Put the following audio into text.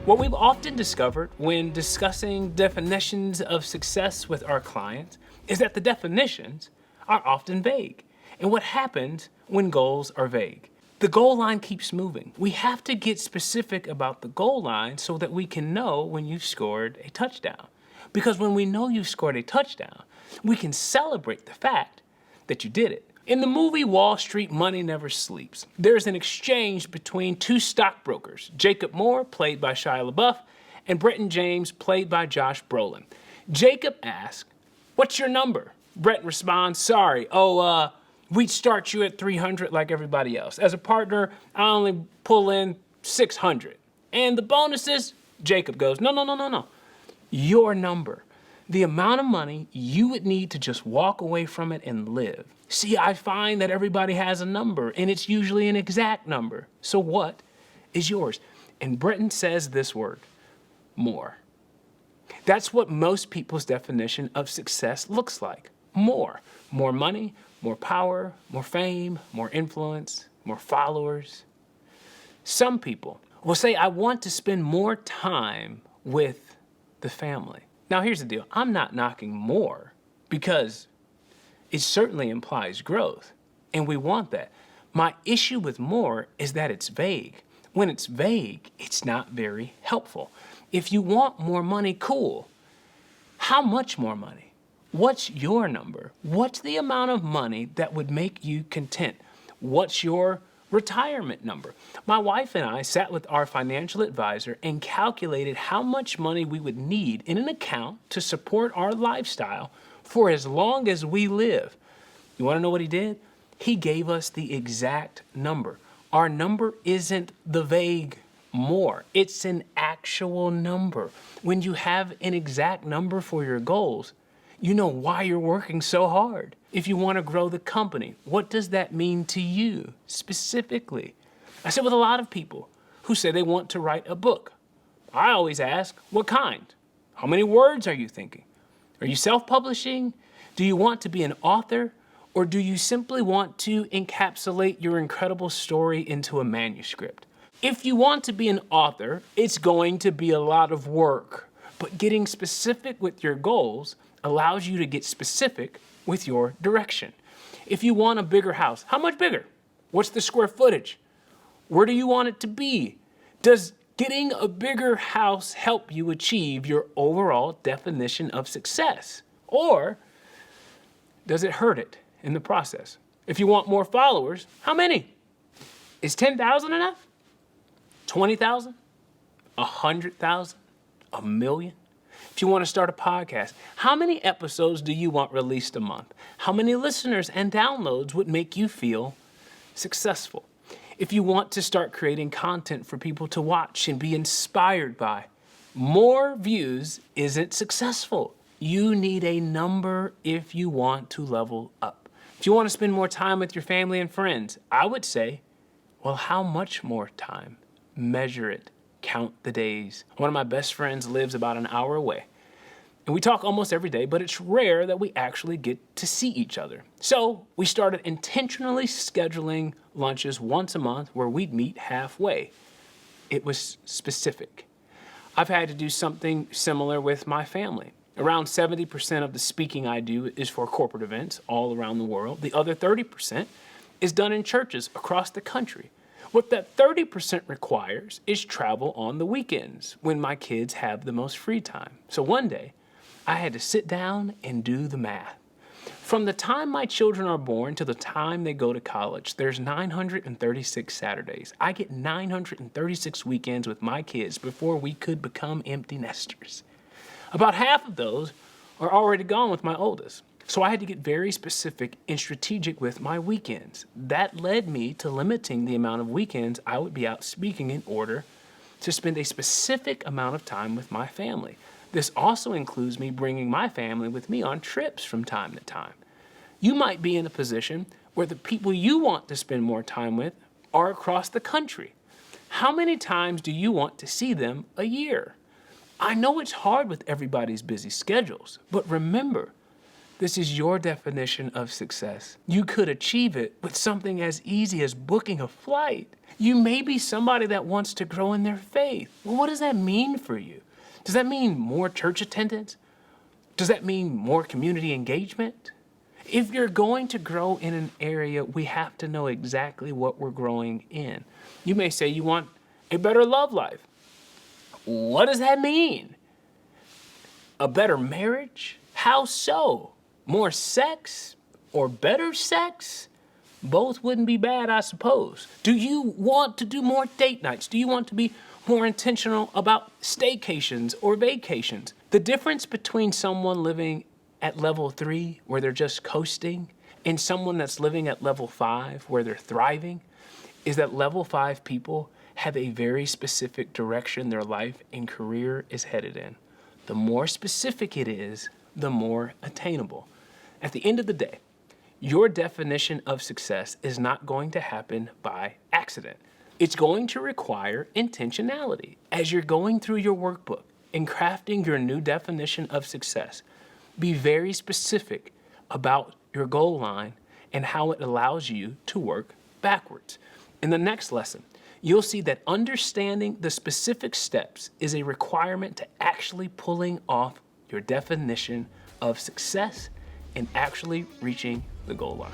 What we've often discovered when discussing definitions of success with our clients is that the definitions are often vague. And what happens when goals are vague? The goal line keeps moving. We have to get specific about the goal line so that we can know when you've scored a touchdown. Because when we know you've scored a touchdown, we can celebrate the fact that you did it. In the movie Wall Street, Money Never Sleeps, there's an exchange between two stockbrokers, Jacob Moore, played by Shia LaBeouf, and Bretton James, played by Josh Brolin. Jacob asks, "What's your number?" Bretton responds, "Sorry, we'd start you at 300 like everybody else. As a partner, I only pull in 600. And the bonuses?" Jacob goes, No. Your number. The amount of money you would need to just walk away from it and live. See, I find that everybody has a number, and it's usually an exact number. So what is yours? And Bretton says this word, more. That's what most people's definition of success looks like. More. More money, more power, more fame, more influence, more followers. Some people will say, I want to spend more time with the family. Now, here's the deal. I'm not knocking more because it certainly implies growth, and we want that. My issue with more is that it's vague. When it's vague, it's not very helpful. If you want more money, cool. How much more money? What's your number? What's the amount of money that would make you content? What's your retirement number? My wife and I sat with our financial advisor and calculated how much money we would need in an account to support our lifestyle for as long as we live. You want to know what he did? He gave us the exact number. Our number isn't the vague more. It's an actual number. When you have an exact number for your goals, you know why you're working so hard. If you want to grow the company, what does that mean to you specifically? I sit with a lot of people who say they want to write a book. I always ask, what kind? How many words are you thinking? Are you self-publishing? Do you want to be an author? Or do you simply want to encapsulate your incredible story into a manuscript? If you want to be an author, it's going to be a lot of work. But getting specific with your goals allows you to get specific with your direction. If you want a bigger house, how much bigger? What's the square footage? Where do you want it to be? Does getting a bigger house help you achieve your overall definition of success? Or does it hurt it in the process? If you want more followers, how many? Is 10,000 enough? 20,000? 100,000? A million? If you want to start a podcast, how many episodes do you want released a month? How many listeners and downloads would make you feel successful? If you want to start creating content for people to watch and be inspired by, more views isn't successful. You need a number if you want to level up. If you want to spend more time with your family and friends, I would say, well, how much more time? Measure it. Count the days. One of my best friends lives about an hour away. And we talk almost every day, but it's rare that we actually get to see each other. So we started intentionally scheduling lunches once a month where we'd meet halfway. It was specific. I've had to do something similar with my family. Around 70% of the speaking I do is for corporate events all around the world. The other 30% is done in churches across the country. What that 30% requires is travel on the weekends when my kids have the most free time. So one day, I had to sit down and do the math. From the time my children are born to the time they go to college, there's 936 Saturdays. I get 936 weekends with my kids before we could become empty nesters. About half of those are already gone with my oldest. So I had to get very specific and strategic with my weekends. That led me to limiting the amount of weekends I would be out speaking in order to spend a specific amount of time with my family. This also includes me bringing my family with me on trips from time to time. You might be in a position where the people you want to spend more time with are across the country. How many times do you want to see them a year? I know it's hard with everybody's busy schedules, but remember, This is your definition of success. You could achieve it with something as easy as booking a flight. You may be somebody that wants to grow in their faith. Well, what does that mean for you? Does that mean more church attendance? Does that mean more community engagement? If you're going to grow in an area, we have to know exactly what we're growing in. You may say you want a better love life. What does that mean? A better marriage? How so? More sex or better sex? Both wouldn't be bad, I suppose. Do you want to do more date nights? Do you want to be more intentional about staycations or vacations? The difference between someone living at level 3, where they're just coasting, and someone that's living at level 5, where they're thriving, is that level 5 people have a very specific direction their life and career is headed in. The more specific it is, the more attainable. At the end of the day, your definition of success is not going to happen by accident. It's going to require intentionality. As you're going through your workbook and crafting your new definition of success, be very specific about your goal line and how it allows you to work backwards. In the next lesson, you'll see that understanding the specific steps is a requirement to actually pulling off your definition of success and actually reaching the goal line.